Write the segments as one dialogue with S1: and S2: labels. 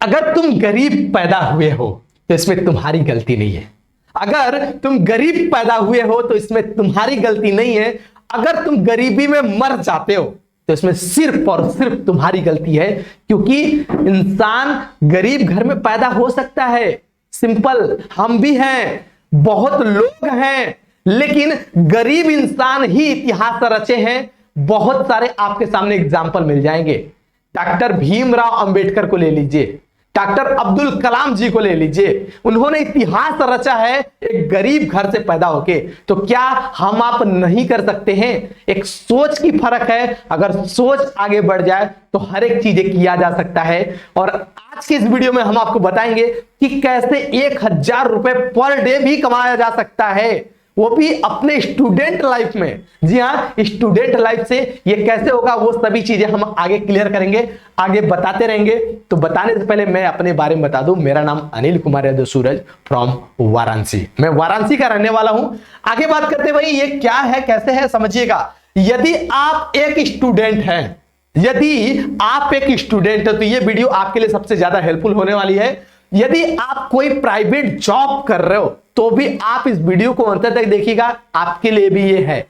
S1: अगर तुम गरीब पैदा हुए हो तो इसमें तुम्हारी गलती नहीं है। अगर तुम गरीब पैदा हुए हो तो इसमें तुम्हारी गलती नहीं है। अगर तुम गरीबी में मर जाते हो तो इसमें सिर्फ और सिर्फ तुम्हारी गलती है, क्योंकि इंसान गरीब घर में पैदा हो सकता है। सिंपल, हम भी हैं, बहुत लोग हैं, लेकिन गरीब इंसान ही इतिहास रचे हैं। बहुत सारे आपके सामने एग्जाम्पल मिल जाएंगे। डॉक्टर भीमराव अंबेडकर को ले लीजिए, डॉक्टर अब्दुल कलाम जी को ले लीजिए, उन्होंने इतिहास रचा है एक गरीब घर से पैदा होके। तो क्या हम आप नहीं कर सकते हैं? एक सोच की फर्क है। अगर सोच आगे बढ़ जाए तो हर एक चीजें किया जा सकता है। और आज की इस वीडियो में हम आपको बताएंगे कि कैसे 1000 रुपए पर डे भी कमाया जा सकता है, वो भी अपने स्टूडेंट लाइफ में। जी हां, स्टूडेंट लाइफ से ये कैसे होगा, वो सभी चीजें हम आगे क्लियर करेंगे, आगे बताते रहेंगे। तो बताने से पहले मैं अपने बारे में बता दूं, मेरा नाम अनिल कुमार यादव सूरज फ्रॉम वाराणसी। मैं वाराणसी का रहने वाला हूं। आगे बात करते भाई, ये क्या है, कैसे है, समझिएगा। यदि आप एक स्टूडेंट हैं, यदि आप एक स्टूडेंट है तो ये वीडियो आपके लिए सबसे ज्यादा हेल्पफुल होने वाली है। यदि आप कोई प्राइवेट जॉब कर रहे हो तो भी आप इस वीडियो को अंत तक देखिएगा, आपके लिए भी ये है।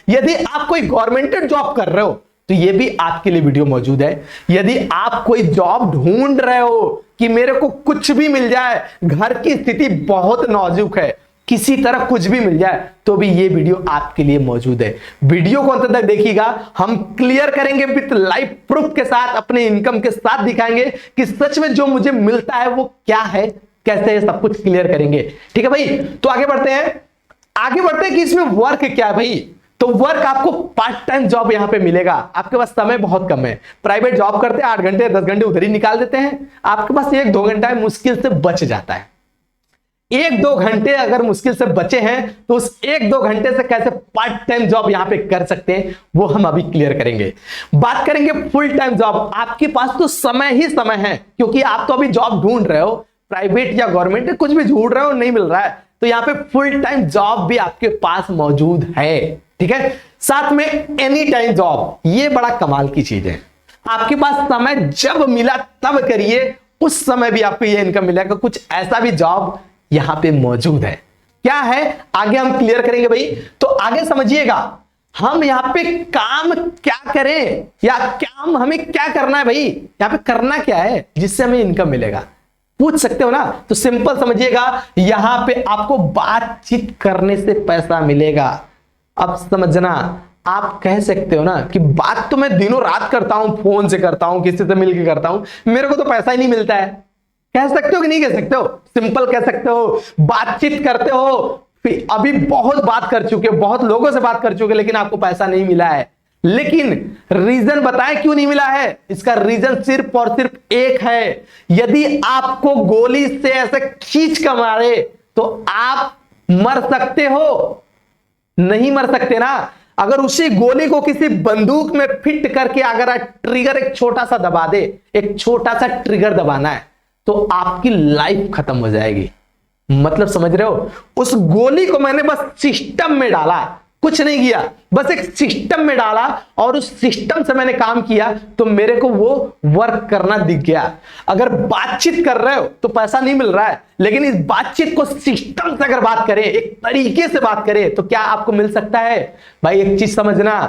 S1: यदि आप कोई गवर्नमेंट जॉब कर रहे हो तो ये भी आपके लिए वीडियो मौजूद है। यदि आप कोई जॉब ढूंढ रहे हो कि मेरे को कुछ भी मिल जाए, घर की स्थिति बहुत नाजुक है, किसी तरह कुछ भी मिल जाए, तो भी ये वीडियो आपके लिए मौजूद है। वीडियो को अंत तक देखिएगा, हम क्लियर करेंगे विद लाइव प्रूफ के साथ, अपने इनकम के साथ दिखाएंगे कि सच में जो मुझे मिलता है वो क्या है, कैसे है, सब कुछ क्लियर करेंगे। ठीक है भाई, तो आगे बढ़ते हैं कि इसमें वर्क क्या है भाई। तो वर्क आपको पार्ट टाइम जॉब यहां पे मिलेगा। आपके पास समय बहुत कम है। प्राइवेट जॉब करते हैं 8 घंटे 10 घंटे उधर ही निकाल देते हैं। आपके पास 1-2 घंटा मुश्किल से बच जाता है। 1-2 घंटे अगर मुश्किल से बचे हैं तो उस 1-2 घंटे से कैसे पार्ट टाइम जॉब यहां पे कर सकते हैं वो हम अभी क्लियर करेंगे। बात करेंगे फुल टाइम जॉब। आपके पास तो समय ही समय है, क्योंकि आप तो अभी जॉब ढूंढ रहे हो, प्राइवेट या गवर्नमेंट, कुछ भी ढूंढ रहे हो, नहीं मिल रहा है, तो यहां पे फुल टाइम जॉब भी आपके पास मौजूद है। ठीक है, साथ में एनी टाइम जॉब, ये बड़ा कमाल की चीज है। आपके पास समय जब मिला तब करिए, उस समय भी आपको ये इनकम मिलेगा। कुछ ऐसा भी जॉब यहां पे मौजूद है। क्या है आगे हम क्लियर करेंगे भाई। तो आगे समझिएगा, हम यहां पे काम क्या करें या काम हमें क्या करना है भाई, यहां पे करना क्या है जिससे हमें इनकम मिलेगा, पूछ सकते हो ना। तो सिंपल समझिएगा, यहां पे आपको बातचीत करने से पैसा मिलेगा। अब समझना, आप कह सकते हो ना कि बात तो मैं दिनों रात करता हूं, फोन से करता हूं, किसी से मिलकर करता हूं, मेरे को तो पैसा ही नहीं मिलता है। कह सकते हो कि नहीं कह सकते हो? सिंपल कह सकते हो। बातचीत करते हो, अभी बहुत बात कर चुके हो, बहुत लोगों से बात कर चुके, लेकिन आपको पैसा नहीं मिला है। लेकिन रीजन बताएं क्यों नहीं मिला है? इसका रीजन सिर्फ और सिर्फ एक है। यदि आपको गोली से ऐसे खींच कर मारे तो आप मर सकते हो? नहीं मर सकते ना। अगर उसी गोली को किसी बंदूक में फिट करके अगर ट्रिगर एक छोटा सा दबा दे, एक छोटा सा ट्रिगर दबाना है, तो आपकी लाइफ खत्म हो जाएगी। मतलब समझ रहे हो? उस गोली को मैंने बस सिस्टम में डाला, कुछ नहीं किया, बस एक सिस्टम में डाला और उस सिस्टम से मैंने काम किया तो मेरे को वो वर्क करना दिख गया। अगर बातचीत कर रहे हो तो पैसा नहीं मिल रहा है, लेकिन इस बातचीत को सिस्टम से अगर बात करें, एक तरीके से बात करें, तो क्या आपको मिल सकता है भाई? एक चीज समझना,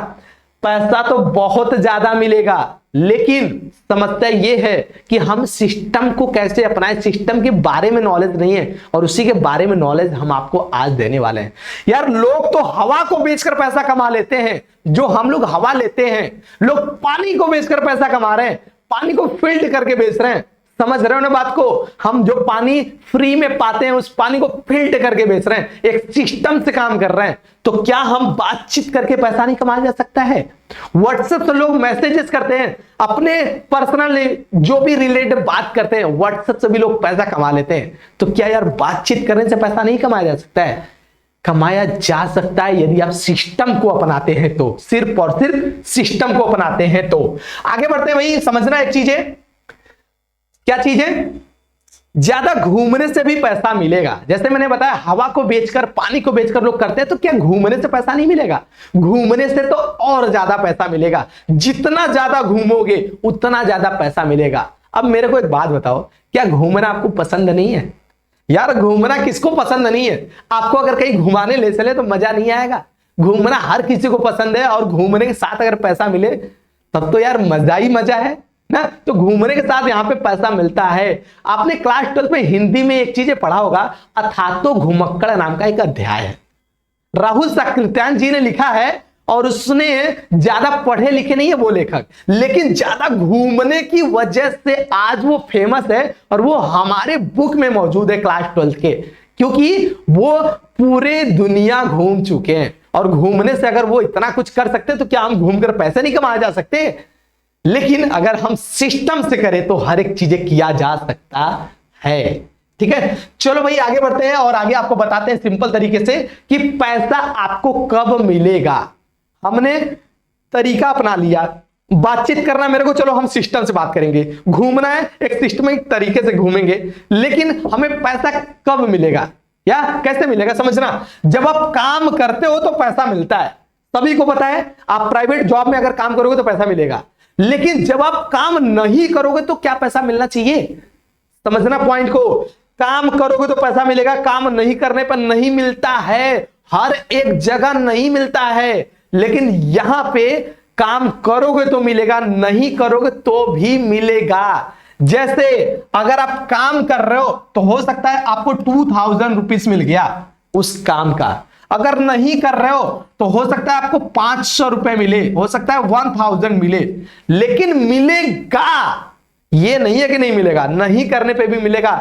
S1: पैसा तो बहुत ज्यादा मिलेगा, लेकिन समस्या यह है कि हम सिस्टम को कैसे अपनाएं, सिस्टम के बारे में नॉलेज नहीं है, और उसी के बारे में नॉलेज हम आपको आज देने वाले हैं। यार, लोग तो हवा को बेचकर पैसा कमा लेते हैं। जो हम लोग हवा लेते हैं, लोग पानी को बेचकर पैसा कमा रहे हैं, पानी को फिल्टर करके बेच रहे हैं। समझ रहे हो ना बात को? हम जो पानी फ्री में पाते हैं उस पानी को फिल्टर करके बेच रहे हैं, एक सिस्टम से काम कर रहे हैं। तो क्या हम बातचीत करके पैसा नहीं कमाया जा सकता है? व्हाट्सएप से लोग मैसेजेस करते हैं, अपने पर्सनल जो भी रिलेटेड बात करते हैं, व्हाट्सएप से भी लोग पैसा कमा लेते हैं। तो क्या यार बातचीत करने से पैसा नहीं कमाया जा सकता है? कमाया जा सकता है, यदि आप सिस्टम को अपनाते हैं तो, सिर्फ और सिर्फ सिस्टम को अपनाते हैं तो। आगे बढ़ते हैं भाई, समझना एक चीज है। क्या चीज है? ज्यादा घूमने से भी पैसा मिलेगा। जैसे मैंने बताया, हवा को बेचकर, पानी को बेचकर लोग करते हैं, तो क्या घूमने से पैसा नहीं मिलेगा? घूमने से तो और ज्यादा पैसा मिलेगा। जितना ज्यादा घूमोगे उतना ज्यादा पैसा मिलेगा। अब मेरे को एक बात बताओ, क्या घूमना आपको पसंद नहीं है? यार घूमना किसको पसंद नहीं है? आपको अगर कहीं घुमाने ले चले तो मजा नहीं आएगा? घूमना हर किसी को पसंद है, और घूमने के साथ अगर पैसा मिले तब तो यार मजा ही मजा है ना। तो घूमने के साथ यहाँ पे पैसा मिलता है। आपने क्लास 12 में हिंदी में एक चीज पढ़ा होगा, अथातो घुमक्कड़ नाम का एक अध्याय है, राहुल साकृत्यायन जी ने लिखा है, और उसने ज्यादा पढ़े लिखे नहीं है वो लेखक, लेकिन ज्यादा घूमने की वजह से आज वो फेमस है, और वो हमारे बुक में मौजूद है क्लास 12 के, क्योंकि वो पूरे दुनिया घूम चुके हैं। और घूमने से अगर वो इतना कुछ कर सकते हैं तो क्या हम घूमकर पैसे नहीं कमाए जा सकते? लेकिन अगर हम सिस्टम से करें तो हर एक चीजें किया जा सकता है। ठीक है, चलो भाई आगे बढ़ते हैं और आगे आपको बताते हैं सिंपल तरीके से कि पैसा आपको कब मिलेगा। हमने तरीका अपना लिया, बातचीत करना मेरे को, चलो हम सिस्टम से बात करेंगे। घूमना है एक सिस्टमिक तरीके से घूमेंगे, लेकिन हमें पैसा कब मिलेगा या कैसे मिलेगा समझना। जब आप काम करते हो तो पैसा मिलता है, सभी को पता है। आप प्राइवेट जॉब में अगर काम करोगे तो पैसा मिलेगा, लेकिन जब आप काम नहीं करोगे तो क्या पैसा मिलना चाहिए? समझना पॉइंट को। काम करोगे तो पैसा मिलेगा, काम नहीं करने पर नहीं मिलता है, हर एक जगह नहीं मिलता है। लेकिन यहां पे काम करोगे तो मिलेगा, नहीं करोगे तो भी मिलेगा। जैसे अगर आप काम कर रहे हो तो हो सकता है आपको 2000 रुपीज मिल गया उस काम का, अगर नहीं कर रहे हो तो हो सकता है आपको 500 रुपए मिले, हो सकता है 1000 मिले, लेकिन मिलेगा। ये नहीं है कि नहीं मिलेगा, नहीं करने पे भी मिलेगा।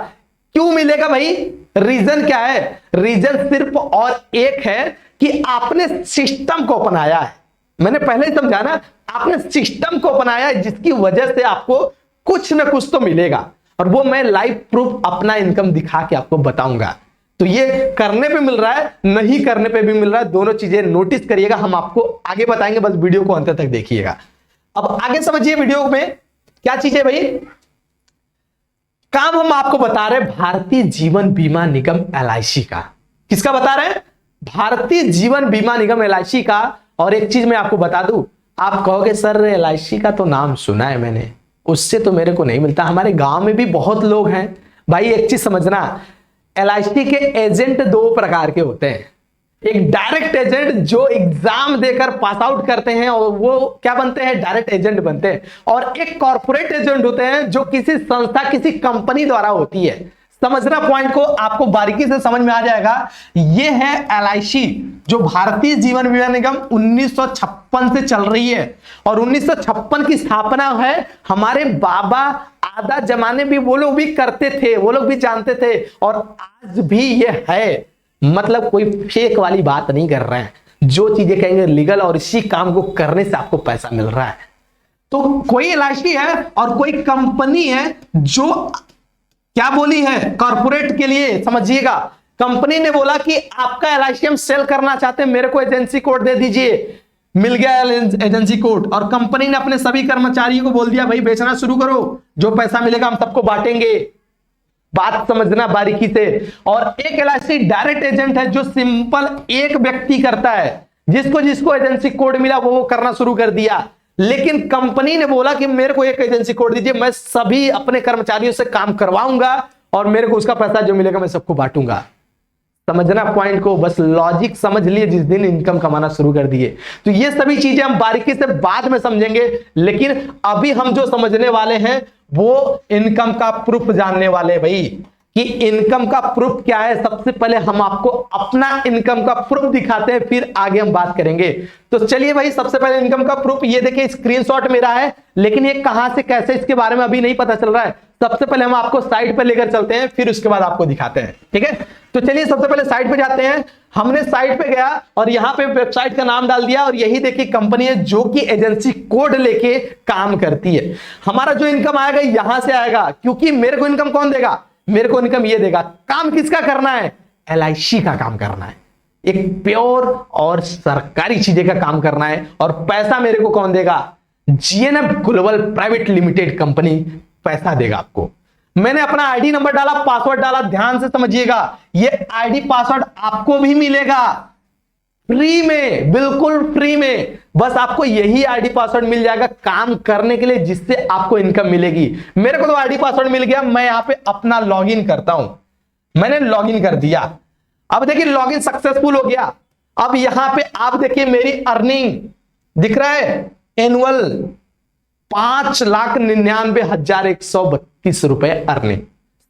S1: क्यों मिलेगा भाई? रीजन क्या है? रीजन सिर्फ और एक है कि आपने सिस्टम को अपनाया है। मैंने पहले ही समझा ना, आपने सिस्टम को अपनाया है, जिसकी वजह से आपको कुछ ना कुछ तो मिलेगा, और वो मैं लाइव प्रूफ अपना इनकम दिखा के आपको बताऊंगा। तो ये करने पे मिल रहा है, नहीं करने पे भी मिल रहा है, दोनों चीजें नोटिस करिएगा, हम आपको आगे बताएंगे, बस वीडियो को अंत तक देखिएगा। अब आगे समझिए वीडियो में क्या चीज है भाई। काम हम आपको बता रहे हैं भारतीय जीवन बीमा निगम LIC का। किसका बता रहे हैं? भारतीय जीवन बीमा निगम LIC का। और एक चीज मैं आपको बता दूं, आप कहोगे सर LIC का तो नाम सुना है मैंने, उससे तो मेरे को नहीं मिलता, हमारे गांव में भी बहुत लोग हैं। भाई एक चीज समझना, LIC के एजेंट दो प्रकार के होते हैं। एक डायरेक्ट एजेंट जो एग्जाम देकर पास आउट करते हैं और वो क्या बनते हैं? डायरेक्ट एजेंट बनते हैं। और एक कॉर्पोरेट एजेंट होते हैं जो किसी संस्था, किसी कंपनी द्वारा होती है। समझना पॉइंट को, आपको बारीकी से समझ में आ जाएगा। ये है LIC, जो भारतीय जीवन बीमा निगम 1956 से चल रही है, और 1956 की स्थापना है। हमारे बाबा आधा जमाने भी वो लोग भी करते थे, वो लोग भी जानते थे, और आज भी ये है। मतलब कोई फेक वाली बात नहीं कर रहे हैं, जो चीजें कहेंगे लीगल, और इसी काम को करने से आपको पैसा मिल रहा है। तो कोई LIC है और कोई कंपनी है जो क्या बोली है कॉर्पोरेट के लिए, समझिएगा। कंपनी ने बोला कि आपका LIC हम सेल करना चाहते हैं, मेरे को एजेंसी कोड दे दीजिए। मिल गया एजेंसी कोड, और कंपनी ने अपने सभी कर्मचारियों को बोल दिया भाई बेचना शुरू करो, जो पैसा मिलेगा हम सबको बांटेंगे। बात समझना बारीकी से। और एक LIC डायरेक्ट एजेंट है, जो सिंपल एक व्यक्ति करता है, जिसको जिसको एजेंसी कोड मिला वो करना शुरू कर दिया। लेकिन कंपनी ने बोला कि मेरे को एक एजेंसी कोड दीजिए, मैं सभी अपने कर्मचारियों से काम करवाऊंगा, और मेरे को उसका पैसा जो मिलेगा मैं सबको बांटूंगा। समझना पॉइंट को, बस लॉजिक समझ लिए जिस दिन इनकम कमाना शुरू कर दिए। तो ये सभी चीजें हम बारीकी से बाद में समझेंगे, लेकिन अभी हम जो समझने वाले हैं वो इनकम का प्रूफ जानने वाले भाई, कि इनकम का प्रूफ क्या है। सबसे पहले हम आपको अपना इनकम का प्रूफ दिखाते हैं, फिर आगे हम बात करेंगे। तो चलिए भाई, सबसे पहले इनकम का प्रूफ ये देखिए, स्क्रीनशॉट मेरा है, लेकिन ये कहां से कैसे इसके बारे में अभी नहीं पता चल रहा है। सबसे पहले हम आपको साइट पे लेकर चलते हैं, फिर उसके बाद आपको दिखाते हैं, ठीक है। तो चलिए सबसे पहले साइट पे जाते हैं। हमने साइट पे गया और यहाँ पे वेबसाइट का नाम डाल दिया, और यही देखिए कंपनी है जो कि एजेंसी कोड लेके काम करती है। हमारा जो इनकम आएगा यहां से आएगा, क्योंकि मेरे को इनकम कौन देगा? मेरे को इनकम ये देगा। काम किसका करना है? LIC का काम करना है, एक प्योर और सरकारी चीजें का काम करना है। और पैसा मेरे को कौन देगा? GNF global private limited company पैसा देगा आपको। मैंने अपना ID नंबर डाला, पासवर्ड डाला, ध्यान से समझिएगा। ये ID पासवर्ड आपको भी मिलेगा। फ्री में, बिल्कुल फ्री में। बस आपको यही आईडी पासवर्ड मिल जाएगा काम करने के लिए, जिससे आपको इनकम मिलेगी। मेरे को तो आईडी पासवर्ड मिल गया, मैं यहां पे अपना लॉगिन करता हूं। मैंने लॉगिन कर दिया, अब देखिए लॉगिन सक्सेसफुल हो गया। अब यहां पे आप देखिए मेरी अर्निंग दिख रहा है, एनुअल 5,99,132 रुपए अर्निंग।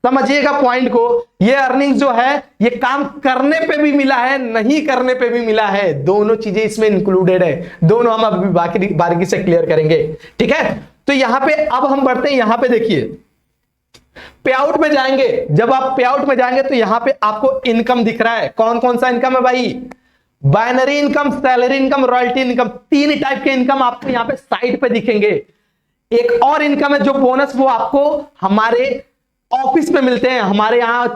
S1: समझिएगा पॉइंट को, ये अर्निंग जो है ये काम करने पे भी मिला है, नहीं करने पे भी मिला है, दोनों चीजें इसमें इंक्लूडेड है। दोनों हम अभी बारीकी से क्लियर करेंगे, ठीक है। तो यहां पे अब हम बढ़ते हैं, यहां पे देखिए पे आउट में जाएंगे। जब आप पे आउट में जाएंगे तो यहां पे आपको इनकम दिख रहा है। कौन कौन सा इनकम है भाई? Binary income, salary income, royalty income. तीन टाइप के इनकम आपको यहां पे साइड पे दिखेंगे। एक और इनकम है जो बोनस, वो आपको हमारे ऑफिस में मिलते हैं। हमारे यहां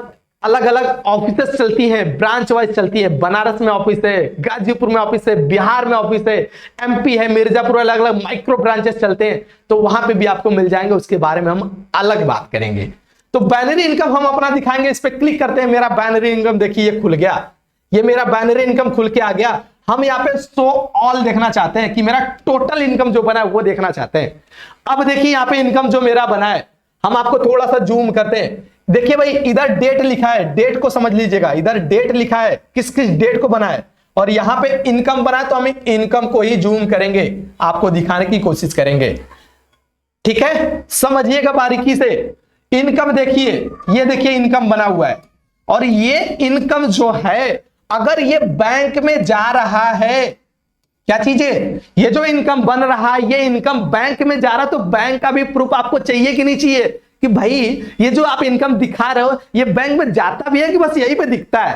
S1: अलग अलग ऑफिसेस चलती हैं, ब्रांच वाइज चलती है। बनारस में ऑफिस है, गाजीपुर में ऑफिस है, बिहार में ऑफिस है, एमपी है, मिर्जापुर, अलग अलग माइक्रो ब्रांचेस चलते हैं। तो वहां पे भी आपको मिल जाएंगे, उसके बारे में हम अलग बात करेंगे। तो बाइनरी इनकम हम अपना दिखाएंगे, इस पर क्लिक करते हैं। मेरा बाइनरी इनकम देखिए ये खुल गया, ये मेरा बाइनरी इनकम खुल के आ गया। हम यहाँ पे शो ऑल देखना चाहते हैं कि मेरा टोटल इनकम जो बना है वो देखना चाहते हैं। अब देखिए यहाँ पे इनकम जो मेरा बना है, हम आपको थोड़ा सा जूम करते हैं। देखिए भाई इधर डेट लिखा है, डेट को समझ लीजिएगा, इधर डेट लिखा है, किस किस डेट को बना है, और यहां पे इनकम बना है। तो हम इनकम को ही जूम करेंगे, आपको दिखाने की कोशिश करेंगे, ठीक है। समझिएगा बारीकी से। इनकम देखिए, ये देखिए इनकम बना हुआ है, और ये इनकम जो है अगर ये बैंक में जा रहा है, क्या चीजें, ये जो इनकम बन रहा है ये इनकम बैंक में जा रहा है, तो बैंक का भी प्रूफ आपको चाहिए कि नहीं चाहिए कि भाई ये जो आप इनकम दिखा रहे हो ये बैंक में जाता भी है कि बस यहीं पे दिखता है?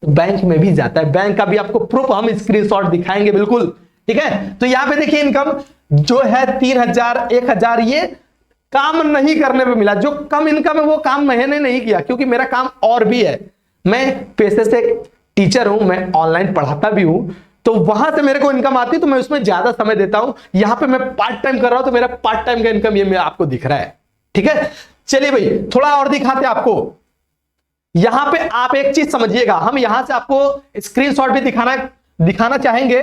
S1: तो बैंक में भी जाता है, बैंक का भी आपको प्रूफ हम स्क्रीनशॉट दिखाएंगे, बिल्कुल, ठीक है। तो यहां पे देखिए इनकम जो है 3,000, 1,000, ये काम नहीं करने पे मिला। जो कम इनकम है वो काम मैंने नहीं किया, क्योंकि मेरा काम और भी है। मैं पेशे से टीचर हूं, मैं ऑनलाइन पढ़ाता भी हूं, तो वहां से मेरे को इनकम आती है, तो मैं उसमें ज्यादा समय देता हूं। यहां पे मैं पार्ट टाइम कर रहा हूं, तो मेरा पार्ट टाइम का इनकम ये आपको दिख रहा है, ठीक है। चलिए भाई थोड़ा और दिखाते हैं आपको। यहां पे आप एक चीज समझिएगा, हम यहां से आपको स्क्रीनशॉट भी दिखाना चाहेंगे।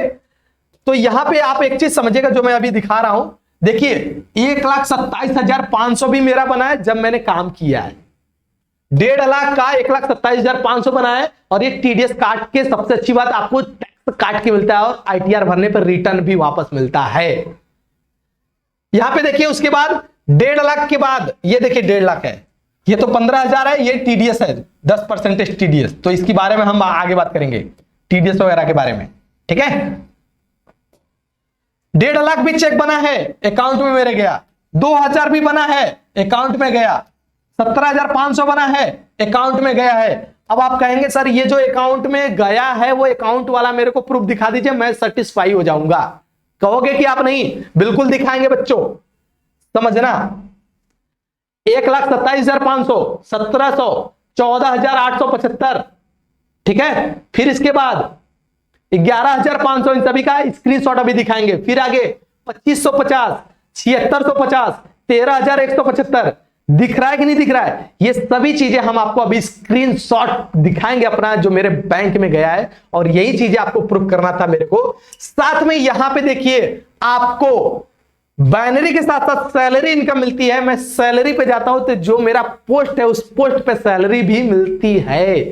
S1: तो यहां पे आप एक चीज समझिएगा जो मैं अभी दिखा रहा हूं। देखिए 1,27,500 भी मेरा बना है जब मैंने काम किया है। 1.5 लाख का 1,27,500 बना है, और ये टीडीएस काट के, सबसे अच्छी बात आपको टैक्स काट के मिलता है, और आईटीआर भरने पर रिटर्न भी वापस मिलता है। यहां पे देखिए उसके बाद 1.5 लाख के बाद ये देखिए 1.5 लाख है, ये तो 15,000 है, ये टीडीएस है 10% टीडीएस। तो इसके बारे में हम आगे बात करेंगे, टीडीएस वगैरह के बारे में, ठीक है। 1.5 लाख भी चेक बना है, अकाउंट में मेरे गया। 2,000 भी बना है, अकाउंट में गया। 17,500 बना है, अकाउंट में गया है। अब आप कहेंगे सर ये जो अकाउंट में गया है वो अकाउंट वाला मेरे को प्रूफ दिखा दीजिए, मैं सेटिस्फाई हो जाऊंगा। कहोगे कि आप नहीं, बिल्कुल दिखाएंगे बच्चों, समझना। 1,27,500, 1,700, 14,875, ठीक है। फिर इसके बाद 11,500, इन सभी का स्क्रीनशॉट अभी दिखाएंगे। फिर आगे 2,550, 7,650, 13,175, दिख रहा है कि नहीं दिख रहा है? ये सभी चीजें हम आपको अभी स्क्रीनशॉट दिखाएंगे अपना, जो मेरे बैंक में गया है, और यही चीजें आपको प्रूफ करना था मेरे को। साथ में यहां पे देखिए आपको बाइनरी के साथ साथ सैलरी इनकम मिलती है। मैं सैलरी पे जाता हूं तो जो मेरा पोस्ट है उस पोस्ट पे सैलरी भी मिलती है।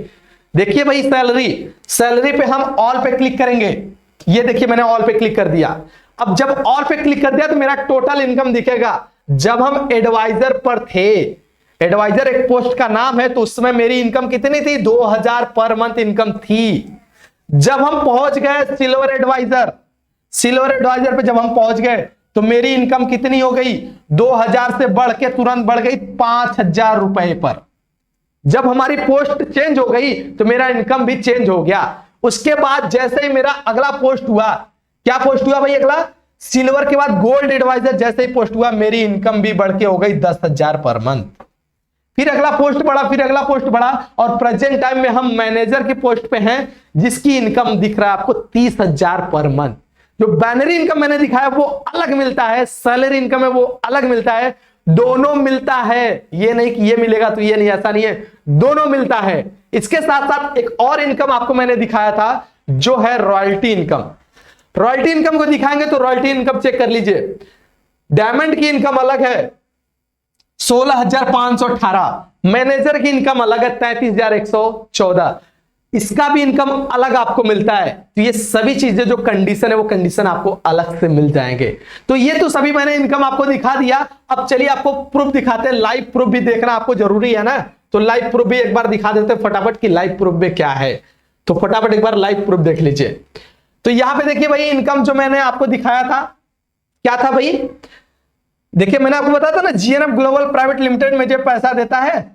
S1: देखिए भाई सैलरी पे हम ऑल पे क्लिक करेंगे। ये देखिए मैंने ऑल पे क्लिक कर दिया। अब जब ऑल पे क्लिक कर दिया तो मेरा टोटल इनकम दिखेगा। जब हम एडवाइजर पर थे, एडवाइजर एक पोस्ट का नाम है, तो उस समय मेरी इनकम कितनी थी? 2,000 पर मंथ इनकम थी। जब हम पहुंच गए सिल्वर एडवाइजर पे जब हम पहुंच गए तो मेरी इनकम कितनी हो गई? 2,000 से बढ़ के तुरंत बढ़ गई 5,000 रुपए पर। जब हमारी पोस्ट चेंज हो गई तो मेरा इनकम भी चेंज हो गया। उसके बाद जैसे ही मेरा अगला पोस्ट हुआ, क्या पोस्ट हुआ भाई अगला? सिल्वर के बाद गोल्ड एडवाइजर जैसे ही पोस्ट हुआ, मेरी इनकम भी बढ़ के हो गई 10,000 पर मंथ। फिर अगला पोस्ट बढ़ा, फिर अगला पोस्ट बढ़ा, और प्रेजेंट टाइम में हम मैनेजर की पोस्ट पे हैं, जिसकी इनकम दिख रहा है आपको 30,000 पर मंथ। जो बाइनरी इनकम मैंने दिखाया वो अलग मिलता है, सैलरी इनकम है वो अलग मिलता है, दोनों मिलता है। ये नहीं कि ये मिलेगा तो ये नहीं, ऐसा नहीं है, दोनों मिलता है। इसके साथ साथ एक और इनकम आपको मैंने दिखाया था जो है रॉयल्टी इनकम। रॉयल्टी इनकम को दिखाएंगे तो रॉयल्टी इनकम चेक कर लीजिए। डायमंड की इनकम अलग है 16,518, मैनेजर की इनकम अलग है 33,114, इसका भी इनकम अलग आपको मिलता है। तो ये सभी चीजें जो कंडीशन है वो कंडीशन आपको अलग से मिल जाएंगे। तो ये तो सभी मैंने इनकम आपको दिखा दिया। अब चलिए आपको प्रूफ दिखाते हैं, लाइव प्रूफ भी देखना आपको जरूरी है ना, तो लाइव प्रूफ भी एक बार दिखा देते हैं फटाफट कि लाइव प्रूफ में क्या है। तो फटाफट एक बार लाइव प्रूफ देख लीजिए। तो यहां पे देखिए भाई इनकम जो मैंने आपको दिखाया था क्या था भाई, देखिए मैंने आपको बताया था ना जीएनएफ ग्लोबल प्राइवेट लिमिटेड में जो पैसा देता है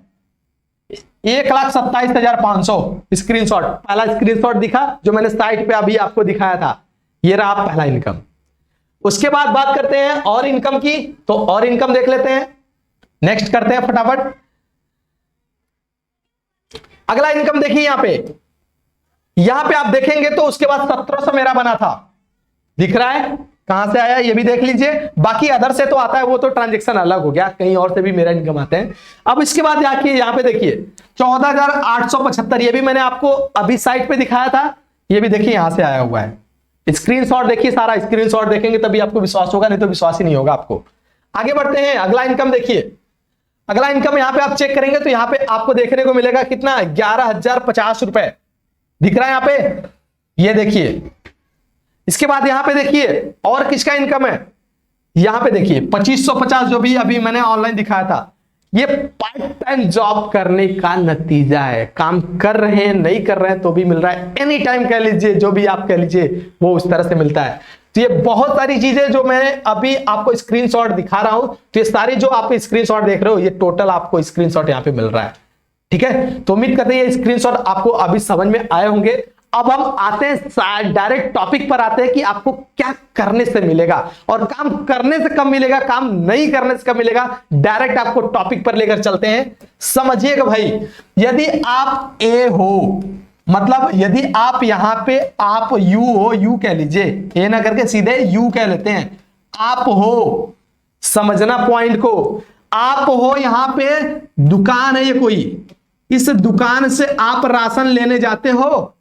S1: 1,27,500 स्क्रीनशॉट, पहला स्क्रीनशॉट दिखा जो मैंने साइट पे अभी आपको दिखाया था, ये रहा पहला इनकम। उसके बाद बात करते हैं और इनकम की, तो और इनकम देख लेते हैं, नेक्स्ट करते हैं फटाफट। अगला इनकम देखिए यहां पे आप देखेंगे तो उसके बाद 1700 मेरा बना था, दिख रहा है कहां से आया ये भी देख लीजिए। बाकी अदर से तो आता है, वो तो ट्रांजेक्शन अलग हो गया, कहीं और से भी मेरा इनकम आते हैं। अब इसके बाद यहां पे देखिए 14,875, ये भी मैंने आपको अभी साइट पे दिखाया था, ये भी देखिए यहां से आया हुआ है। स्क्रीनशॉट देखिए, सारा स्क्रीनशॉट देखेंगे तभी आपको विश्वास होगा, नहीं तो विश्वास ही नहीं होगा आपको। आगे बढ़ते हैं, अगला इनकम देखिए। अगला इनकम यहां पे आप चेक करेंगे तो यहां पे आपको देखने को मिलेगा कितना, 11,050 रुपए दिख रहा है यहां पे, ये देखिए। इसके बाद यहां पे देखिए और किसका इनकम है, यहां पे देखिए 2550 जो भी अभी मैंने ऑनलाइन दिखाया था, ये पार्ट टाइम जॉब करने का नतीजा है। काम कर रहे हैं नहीं कर रहे हैं तो भी मिल रहा है, एनी टाइम कह लीजिए, जो भी आप कह लीजिए वो उस तरह से मिलता है। तो ये बहुत सारी चीजें जो मैं अभी आपको स्क्रीनशॉट दिखा रहा हूं, तो ये सारी जो आप स्क्रीनशॉट देख रहे हो ये टोटल आपको स्क्रीनशॉट यहां पे मिल रहा है, ठीक है। तो उम्मीद करते हैं ये स्क्रीनशॉट आपको अभी समझ में आए होंगे। अब हम आते हैं डायरेक्ट टॉपिक पर आते हैं कि आपको क्या करने से मिलेगा, और काम करने से कब मिलेगा, काम नहीं करने से कब मिलेगा। डायरेक्ट आपको टॉपिक पर लेकर चलते हैं, समझिएगा भाई। यदि आप ए हो, मतलब यदि आप यहां पे आप यू हो, यू कह लीजिए, ए ना करके सीधे यू कह लेते हैं, आप हो, समझना पॉइंट को। आप हो यहां पे दुकान है ये कोई, इस दुकान से आप राशन लेने जाते हो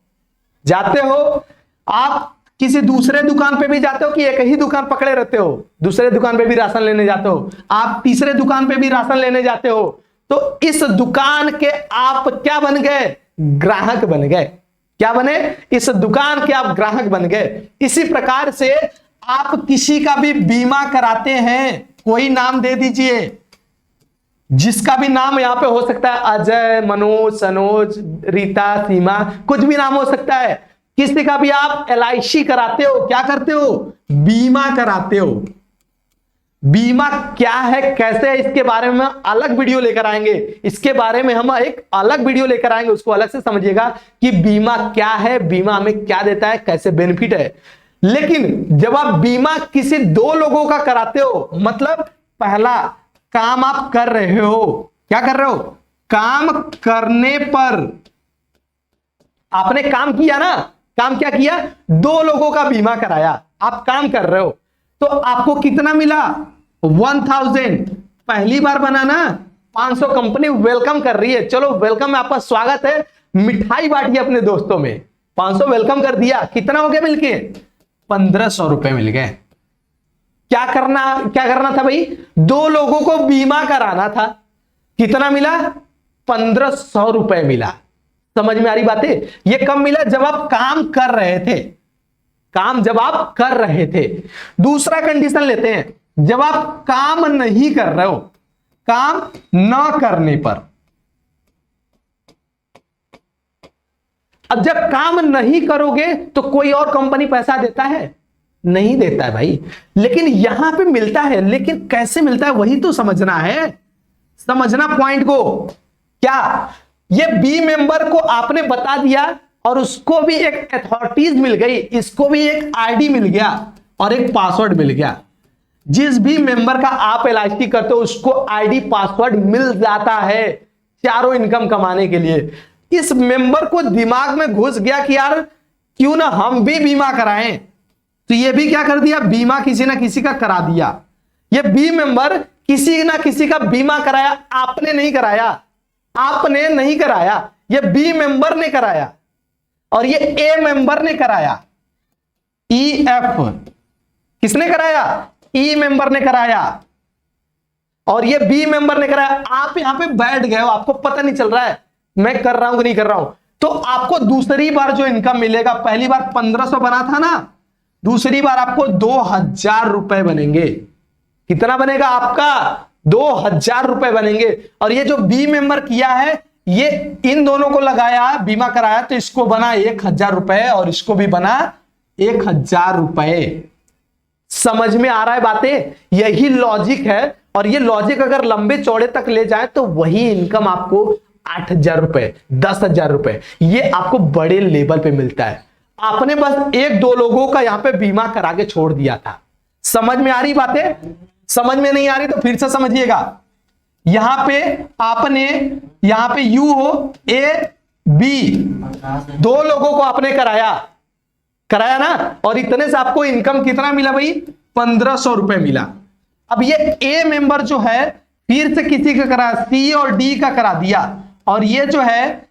S1: आप किसी दूसरे दुकान पे भी जाते हो कि एक ही दुकान पकड़े रहते हो, दूसरे दुकान पे भी राशन लेने जाते हो, आप तीसरे दुकान पे भी राशन लेने जाते हो। तो इस दुकान के आप क्या बन गए, ग्राहक बन गए। क्या बने, इस दुकान के आप ग्राहक बन गए। इसी प्रकार से आप किसी का भी बीमा कराते हैं, कोई नाम दे दीजिए, जिसका भी नाम यहां पे हो सकता है, अजय, मनोज, सनोज, रीता, सीमा, कुछ भी नाम हो सकता है। किसी का भी आप LIC कराते हो, क्या करते हो, बीमा कराते हो। बीमा क्या है, कैसे है, इसके बारे में अलग वीडियो लेकर आएंगे, इसके बारे में हम एक अलग वीडियो लेकर आएंगे, उसको अलग से समझिएगा कि बीमा क्या है, बीमा हमें क्या देता है, कैसे बेनिफिट है। लेकिन जब आप बीमा किसी दो लोगों का कराते हो, मतलब पहला काम आप कर रहे हो, क्या कर रहे हो, काम करने पर आपने काम किया ना, काम क्या किया, दो लोगों का बीमा कराया, आप काम कर रहे हो, तो आपको कितना मिला, 1000। पहली बार बना ना, 500 कंपनी वेलकम कर रही है, चलो वेलकम में आपका स्वागत है, मिठाई बांटिए अपने दोस्तों में, 500 वेलकम कर दिया, कितना हो गया मिलके, 1500 रुपए मिल गए। क्या करना था भाई, दो लोगों को बीमा कराना था, कितना मिला, 1500 रुपए मिला। समझ में आ रही बातें, ये कब मिला, जब आप काम कर रहे थे, काम जब आप कर रहे थे। दूसरा कंडीशन लेते हैं, जब आप काम नहीं कर रहे हो, काम न करने पर। अब जब काम नहीं करोगे तो कोई और कंपनी पैसा देता है, नहीं देता है भाई, लेकिन यहां पे मिलता है, लेकिन कैसे मिलता है वही तो समझना है, समझना पॉइंट को। क्या ये बी मेंबर को आपने बता दिया और उसको भी एक अथॉरिटीज मिल गई, इसको भी एक आईडी मिल गया और एक पासवर्ड मिल गया। जिस भी मेंबर का आप LIC करते हो उसको आईडी पासवर्ड मिल जाता है चारों इनकम कमाने के लिए। इस मेंबर को दिमाग में घुस गया कि यार क्यों ना हम भी बीमा कराएं, तो ये भी क्या कर दिया, बीमा किसी ना किसी का करा दिया। ये बी मेंबर किसी ना किसी का बीमा कराया, आपने नहीं कराया, आपने नहीं कराया, ये बी मेंबर ने कराया। और ये ए मेंबर ने कराया, ई एफ किसने कराया, ई मेंबर ने कराया, और ये बी मेंबर ने कराया। आप यहां पे बैठ गए हो, आपको पता नहीं चल रहा है मैं कर रहा हूं कि नहीं कर रहा हूं। तो आपको दूसरी बार जो इनकम मिलेगा, पहली बार 1500 बना था ना, दूसरी बार आपको 2000 रुपए बनेंगे। कितना बनेगा आपका, 2000 रुपए बनेंगे। और ये जो बी मेंबर किया है, ये इन दोनों को लगाया, बीमा कराया, तो इसको बना 1000 रुपए और इसको भी बना 1000 रुपए। समझ में आ रहा है बातें, यही लॉजिक है। और ये लॉजिक अगर लंबे चौड़े तक ले जाए तो वही इनकम आपको 8000 रुपए, 10,000 रुपए, ये आपको बड़े लेवल पे मिलता है। आपने बस एक दो लोगों का यहां पे बीमा करा के छोड़ दिया था। समझ में आ रही बातें, समझ में नहीं आ रही तो फिर से समझिएगा। यहां पे आपने, यहां पे यू हो, ए बी, दो लोगों को आपने कराया ना, और इतने से आपको इनकम कितना मिला भाई, 1500 रुपए मिला। अब ये ए मेंबर जो है फिर से किसी का करा, सी और डी का करा दिया, और ये जो है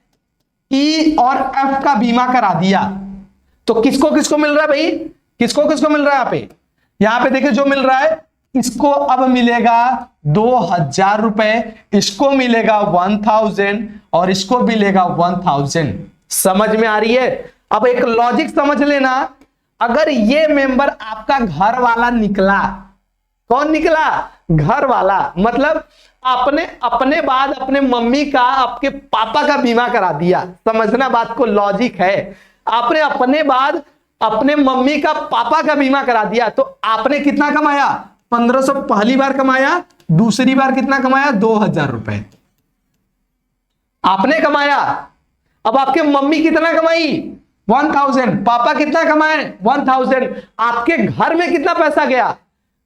S1: ई और एफ का बीमा करा दिया। तो किसको किसको मिल रहा है भाई, किसको किसको मिल रहा है यहां पे देखिए, जो मिल रहा है इसको अब मिलेगा 2000 रुपए, इसको मिलेगा 1000 और इसको मिलेगा 1000। समझ में आ रही है। अब एक लॉजिक समझ लेना, अगर ये मेंबर आपका घर वाला निकला, कौन निकला, घर वाला, मतलब आपने अपने बाद अपने मम्मी का, आपके पापा का बीमा करा दिया। समझना बात को, लॉजिक है। आपने अपने बाद अपने मम्मी का, पापा का बीमा करा दिया, तो आपने कितना कमाया, 1500 पहली बार कमाया, दूसरी बार कितना कमाया, 2000 रुपए आपने कमाया। अब आपके मम्मी कितना कमाई, 1000, पापा कितना कमाए, 1000। आपके घर में कितना पैसा गया,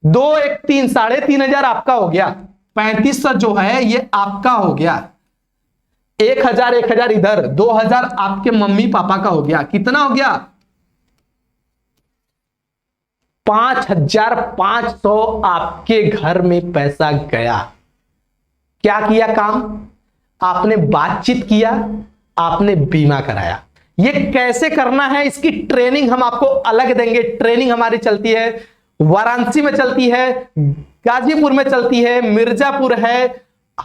S1: 2 1 3 3500 आपका हो गया, 3500 जो है ये आपका हो गया, 1000 इधर, 2000 आपके मम्मी पापा का हो गया। कितना हो गया, 5500 आपके घर में पैसा गया। क्या किया काम, आपने बातचीत किया, आपने बीमा कराया। ये कैसे करना है इसकी ट्रेनिंग हम आपको अलग देंगे। ट्रेनिंग हमारी चलती है, वाराणसी में चलती है, गाजीपुर में चलती है, मिर्जापुर है,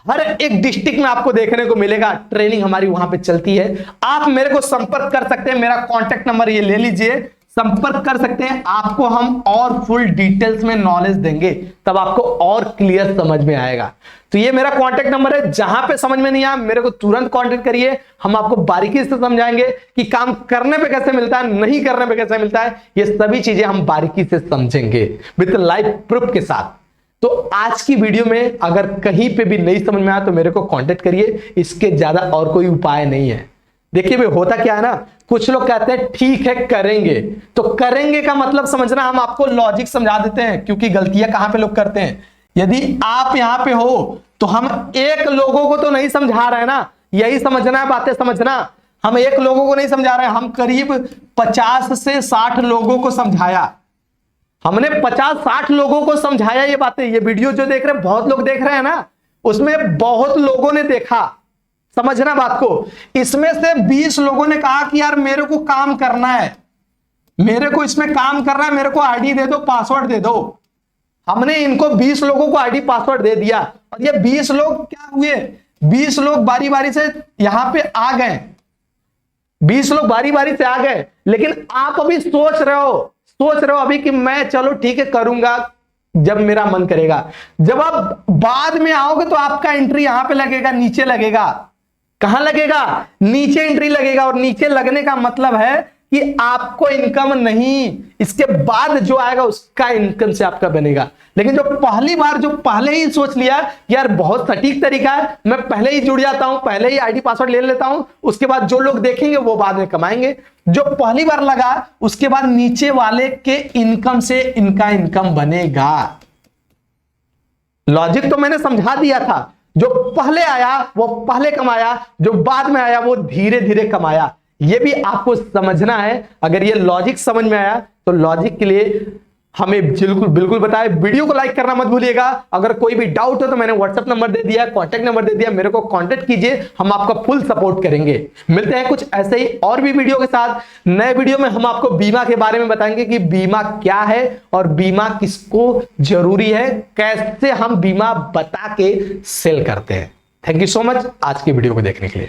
S1: हर एक डिस्ट्रिक्ट में आपको देखने को मिलेगा ट्रेनिंग हमारी वहां पे चलती है। आप मेरे को संपर्क कर सकते हैं, मेरा कांटेक्ट नंबर ये ले लीजिए, संपर्क कर सकते हैं। आपको हम और फुल डिटेल्स में नॉलेज देंगे, तब आपको और क्लियर समझ में आएगा। तो ये मेरा कांटेक्ट नंबर है, जहां पे समझ में नहीं आया मेरे को तुरंत कांटेक्ट करिए। हम आपको बारीकी से समझाएंगे कि काम करने पे कैसे मिलता है, नहीं करने पे कैसे मिलता है, ये सभी चीजें हम बारीकी से समझेंगे विद लाइव प्रूफ के साथ। तो आज की वीडियो में अगर कहीं पे भी नहीं समझ में आया तो मेरे को कांटेक्ट करिए, इसके ज्यादा और कोई उपाय नहीं है। देखिए भाई, होता क्या है ना, कुछ लोग कहते हैं ठीक है करेंगे, तो करेंगे का मतलब समझना, हम आपको लॉजिक समझा देते हैं, क्योंकि गलतियां कहां पे लोग करते हैं। यदि आप यहां पे हो तो हम एक लोगों को तो नहीं समझा रहे हैं ना, यही समझना है, बातें समझना। हम एक लोगों को नहीं समझा रहे हैं, हम करीब 50 से 60 लोगों को समझाया। हमने 50-60 लोगों को समझाया ये बातें। ये वीडियो जो देख रहे हैं, बहुत लोग देख रहे हैं ना, उसमें बहुत लोगों ने देखा। समझना बात को, इसमें से 20 लोगों ने कहा कि यार मेरे को काम करना है, मेरे को इसमें काम करना है, मेरे को आईडी दे दो, पासवर्ड दे दो। हमने इनको 20 लोगों को आईडी पासवर्ड दे दिया, और ये 20 लोग क्या हुए, 20 लोग बारी बारी से यहां पे आ गए, 20 लोग बारी बारी से आ गए। लेकिन आप अभी सोच रहे हो अभी कि मैं चलो ठीक है करूंगा जब मेरा मन करेगा। जब आप बाद में आओगे तो आपका एंट्री यहां पे लगेगा, नीचे लगेगा। कहां लगेगा, नीचे एंट्री लगेगा। और नीचे लगने का मतलब है कि आपको इनकम नहीं, इसके बाद जो आएगा उसका इनकम से आपका बनेगा। लेकिन जो पहली बार, जो पहले ही सोच लिया यार बहुत सटीक तरीका है, मैं पहले ही जुड़ जाता हूं, पहले ही आईडी पासवर्ड ले लेता हूं, उसके बाद जो लोग देखेंगे वो बाद में कमाएंगे। जो पहली बार लगा उसके बाद नीचे वाले के इनकम से इनका इनकम बनेगा। लॉजिक तो मैंने समझा दिया था। जो पहले आया वो पहले कमाया, जो बाद में आया वो धीरे धीरे कमाया। ये भी आपको समझना है। अगर ये लॉजिक समझ में आया तो लॉजिक के लिए हमें बिल्कुल बिल्कुल बताएं। वीडियो को लाइक करना मत भूलिएगा। अगर कोई भी डाउट हो तो मैंने व्हाट्सएप नंबर दे दिया, कांटेक्ट नंबर दे दिया, मेरे को कांटेक्ट कीजिए, हम आपका फुल सपोर्ट करेंगे। मिलते हैं कुछ ऐसे ही और भी वीडियो के साथ। नए वीडियो में हम आपको बीमा के बारे में बताएंगे कि बीमा क्या है और बीमा किसको जरूरी है, कैसे हम बीमा बता के सेल करते हैं। थैंक यू सो मच आज की वीडियो को देखने के लिए।